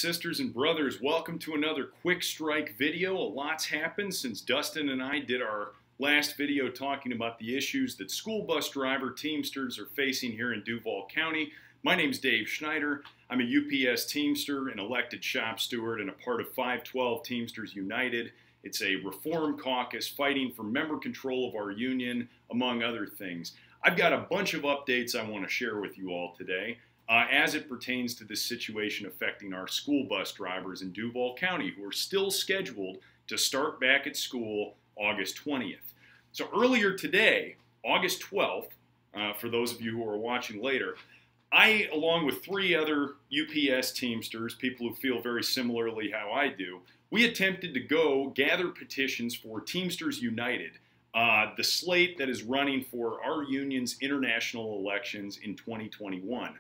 sisters and brothers, welcome to another quick strike video. A lot's happened since Dustin and I did our last video talking about the issues that school bus driver Teamsters are facing here in Duval County. My name's Dave Schneider. I'm a UPS Teamster, an elected shop steward, and a part of 512 Teamsters United. It's a reform caucus fighting for member control of our union, among other things. I've got a bunch of updates I want to share with you all today. As it pertains to this situation affecting our school bus drivers in Duval County who are still scheduled to start back at school August 20th. So earlier today, August 12th, for those of you who are watching later, I, along with 3 other UPS Teamsters, people who feel very similarly how I do, we attempted to go gather petitions for Teamsters United, the slate that is running for our union's international elections in 2021.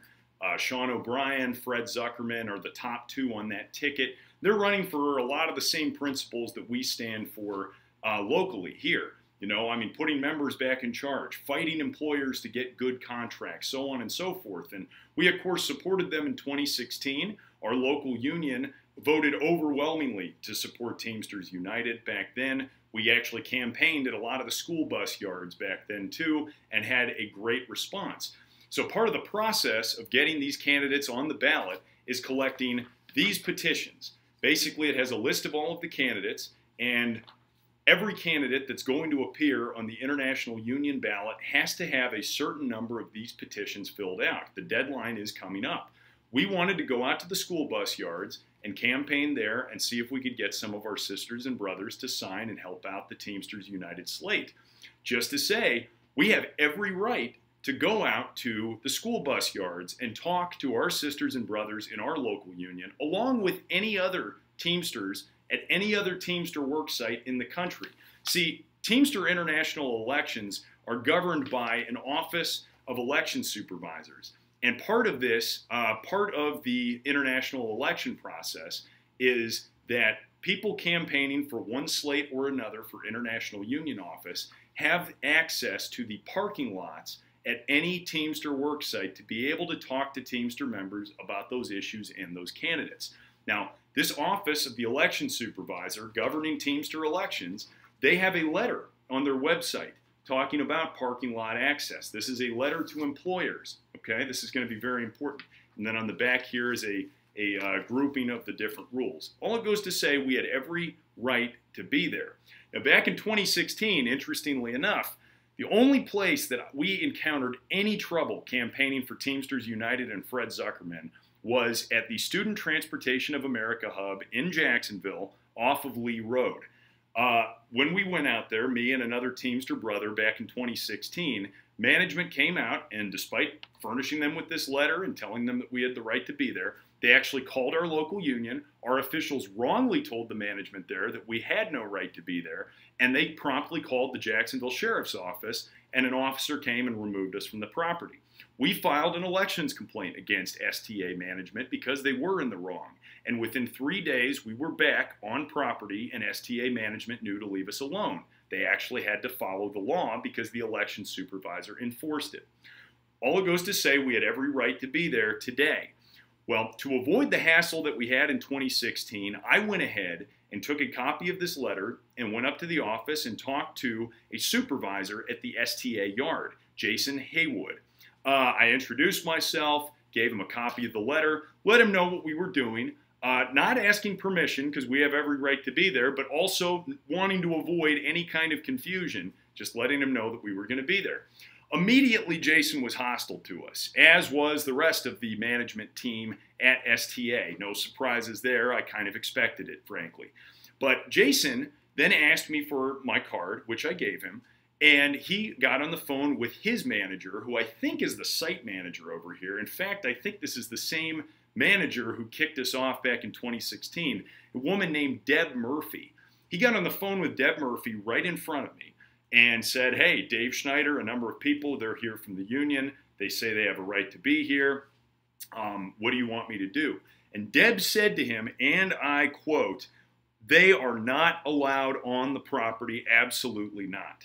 Sean O'Brien, Fred Zuckerman are the top 2 on that ticket. They're running for a lot of the same principles that we stand for locally here. You know, I mean, putting members back in charge, fighting employers to get good contracts, so on and so forth. And we, of course, supported them in 2016. Our local union voted overwhelmingly to support Teamsters United back then. We actually campaigned at a lot of the school bus yards back then, too, and had a great response. So part of the process of getting these candidates on the ballot is collecting these petitions. Basically, it has a list of all of the candidates, and every candidate that's going to appear on the international union ballot has to have a certain number of these petitions filled out. The deadline is coming up. We wanted to go out to the school bus yards and campaign there and see if we could get some of our sisters and brothers to sign and help out the Teamsters United slate. Just to say, we have every right to go out to the school bus yards and talk to our sisters and brothers in our local union, along with any other Teamsters at any other Teamster work site in the country. See, Teamster international elections are governed by an Office of Election Supervisors. And part of this, part of the international election process is that people campaigning for one slate or another for international union office have access to the parking lots at any Teamster worksite to be able to talk to Teamster members about those issues and those candidates. Now, this Office of the Election Supervisor governing Teamster elections, they have a letter on their website talking about parking lot access. This is a letter to employers, okay? This is going to be very important. And then on the back here is a grouping of the different rules. All it goes to say, we had every right to be there. Now, back in 2016, interestingly enough, the only place that we encountered any trouble campaigning for Teamsters United and Fred Zuckerman was at the Student Transportation of America hub in Jacksonville off of Lee Road. When we went out there, me and another Teamster brother back in 2016, management came out, and despite furnishing them with this letter and telling them that we had the right to be there, they actually called our local union. Our officials wrongly told the management there that we had no right to be there, and they promptly called the Jacksonville Sheriff's Office, and an officer came and removed us from the property. We filed an elections complaint against STA management because they were in the wrong, and within 3 days we were back on property, and STA management knew to leave us alone. They actually had to follow the law because the election supervisor enforced it. All it goes to say, we had every right to be there today. Well, to avoid the hassle that we had in 2016, I went ahead and took a copy of this letter and went up to the office and talked to a supervisor at the STA yard, Jason Haywood. I introduced myself, gave him a copy of the letter, let him know what we were doing, not asking permission because we have every right to be there, but also wanting to avoid any kind of confusion, just letting him know that we were going to be there. Immediately, Jason was hostile to us, as was the rest of the management team at STA. No surprises there. I kind of expected it, frankly. But Jason then asked me for my card, which I gave him, and he got on the phone with his manager, who I think is the site manager over here. In fact, I think this is the same manager who kicked us off back in 2016, a woman named Deb Murphy. He got on the phone with Deb Murphy right in front of me and said, hey, Dave Schneider, a number of people, they're here from the union. They say they have a right to be here. What do you want me to do? And Deb said to him, and I quote, they are not allowed on the property, absolutely not.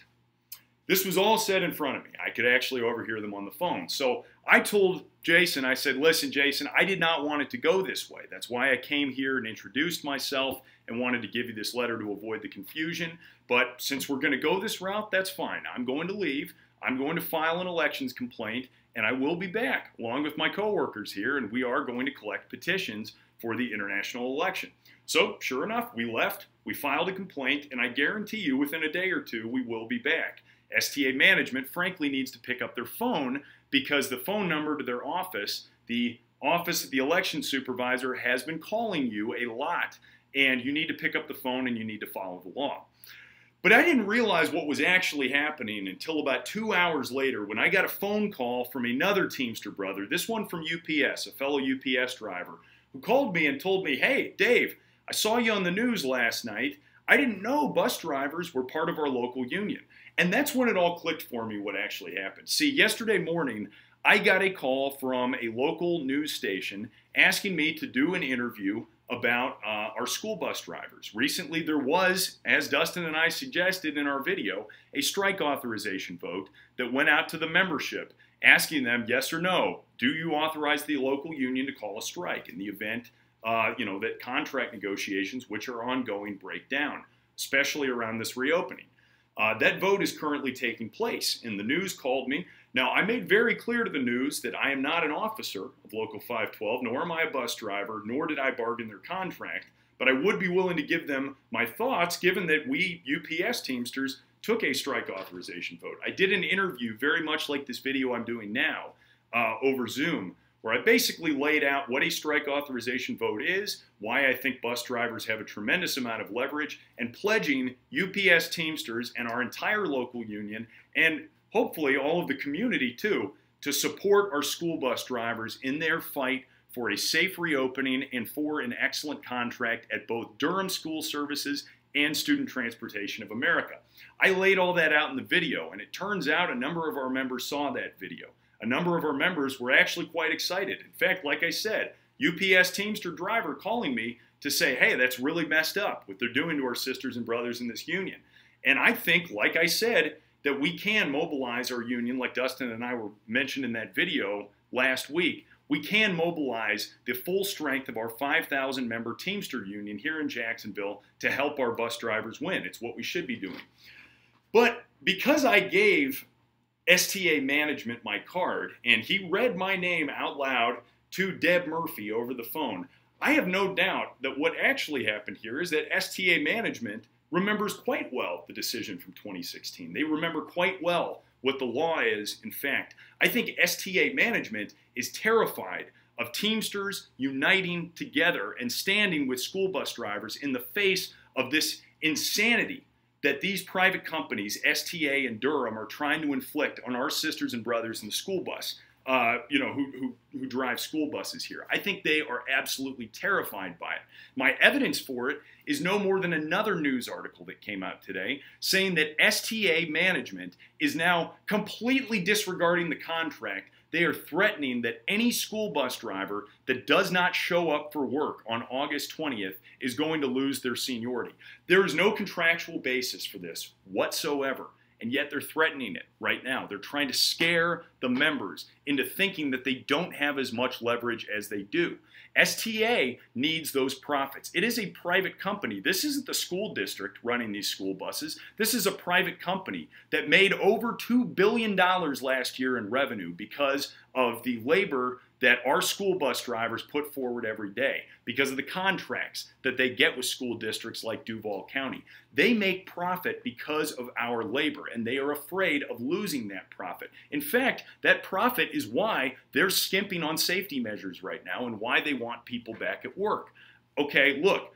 This was all said in front of me. I could actually overhear them on the phone. So I told Jason, I said, listen, Jason, I did not want it to go this way. That's why I came here and introduced myself and wanted to give you this letter to avoid the confusion. But since we're going to go this route, that's fine. I'm going to leave. I'm going to file an elections complaint, and I will be back along with my coworkers here, and we are going to collect petitions for the international election. So sure enough, we left, we filed a complaint, and I guarantee you within a day or two, we will be back. STA management, frankly, needs to pick up their phone because the phone number to their office, the office of the election supervisor, has been calling you a lot, and you need to pick up the phone and you need to follow the law. But I didn't realize what was actually happening until about 2 hours later when I got a phone call from another Teamster brother, this one from UPS, a fellow UPS driver, who called me and told me, hey, Dave, I saw you on the news last night. I didn't know bus drivers were part of our local union. And that's when it all clicked for me what actually happened. See, yesterday morning, I got a call from a local news station asking me to do an interview about our school bus drivers. Recently, there was, as Dustin and I suggested in our video, a strike authorization vote that went out to the membership asking them, yes or no, do you authorize the local union to call a strike in the event that contract negotiations, which are ongoing, break down, especially around this reopening. That vote is currently taking place, and the news called me. Now, I made very clear to the news that I am not an officer of Local 512, nor am I a bus driver, nor did I bargain their contract, but I would be willing to give them my thoughts, given that we UPS Teamsters took a strike authorization vote. I did an interview very much like this video I'm doing now over Zoom, where I basically laid out what a strike authorization vote is, why I think bus drivers have a tremendous amount of leverage, and pledging UPS Teamsters and our entire local union, and hopefully all of the community too, to support our school bus drivers in their fight for a safe reopening and for an excellent contract at both Durham School Services and Student Transportation of America. I laid all that out in the video, and it turns out a number of our members saw that video. A number of our members were actually quite excited. In fact, like I said, UPS Teamster driver calling me to say, hey, that's really messed up what they're doing to our sisters and brothers in this union. And I think, like I said, that we can mobilize our union, like Dustin and I were mentioned in that video last week. We can mobilize the full strength of our 5,000 member Teamster union here in Jacksonville to help our bus drivers win. It's what we should be doing. But because I gave STA management my card, and he read my name out loud to Deb Murphy over the phone, I have no doubt that what actually happened here is that STA management remembers quite well the decision from 2016. They remember quite well what the law is. In fact, I think STA management is terrified of Teamsters uniting together and standing with school bus drivers in the face of this insanity that these private companies, STA and Durham, are trying to inflict on our sisters and brothers in the school bus, who drive school buses here. I think they are absolutely terrified by it. My evidence for it is no more than another news article that came out today saying that STA management is now completely disregarding the contract. They are threatening that any school bus driver that does not show up for work on August 20th is going to lose their seniority. There is no contractual basis for this whatsoever, and yet they're threatening it right now. They're trying to scare the members into thinking that they don't have as much leverage as they do. STA needs those profits. It is a private company. This isn't the school district running these school buses. This is a private company that made over $2 billion last year in revenue because of the labor that our school bus drivers put forward every day, because of the contracts that they get with school districts like Duval County. They make profit because of our labor, and they are afraid of losing that profit. In fact, that profit is why they're skimping on safety measures right now and why they want people back at work. Okay, look,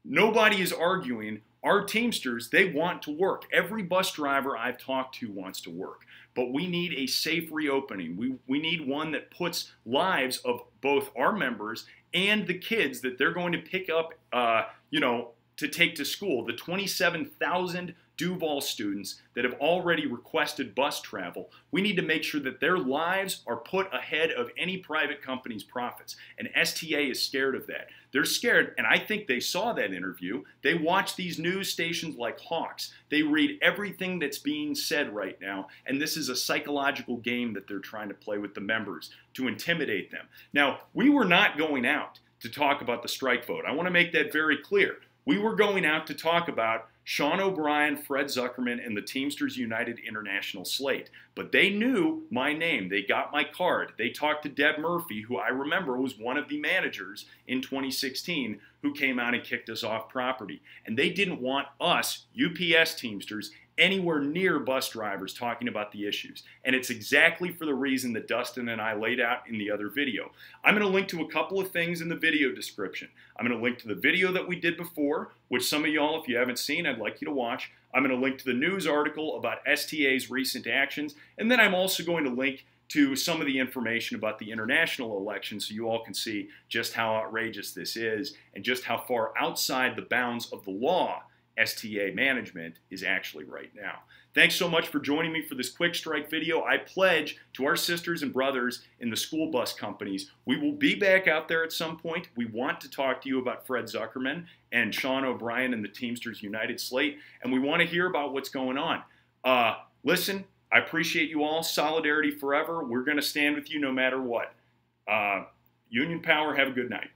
nobody is arguing. Our Teamsters, they want to work. Every bus driver I've talked to wants to work. But we need a safe reopening. We need one that puts lives of both our members and the kids that they're going to pick up, to take to school. The 27,000 Duval students that have already requested bus travel. We need to make sure that their lives are put ahead of any private company's profits. And STA is scared of that. They're scared, and I think they saw that interview. They watch these news stations like hawks. They read everything that's being said right now, and this is a psychological game that they're trying to play with the members to intimidate them. Now, we were not going out to talk about the strike vote. I want to make that very clear. We were going out to talk about Sean O'Brien, Fred Zuckerman, and the Teamsters United International slate. But they knew my name. They got my card. They talked to Deb Murphy, who I remember was one of the managers in 2016, who came out and kicked us off property. And they didn't want us, UPS Teamsters, anywhere near bus drivers talking about the issues. And it's exactly for the reason that Dustin and I laid out in the other video. I'm going to link to a couple of things in the video description. I'm going to link to the video that we did before, which some of y'all, if you haven't seen, I'd like you to watch. I'm going to link to the news article about STA's recent actions. And then I'm also going to link to some of the information about the international election so you all can see just how outrageous this is and just how far outside the bounds of the law STA management is actually right now. Thanks so much for joining me for this quick strike video. I pledge to our sisters and brothers in the school bus companies, we will be back out there at some point. We want to talk to you about Fred Zuckerman and Sean O'Brien and the Teamsters United slate, and we want to hear about what's going on. Listen, I appreciate you all. Solidarity forever. We're going to stand with you no matter what. Union power. Have a good night.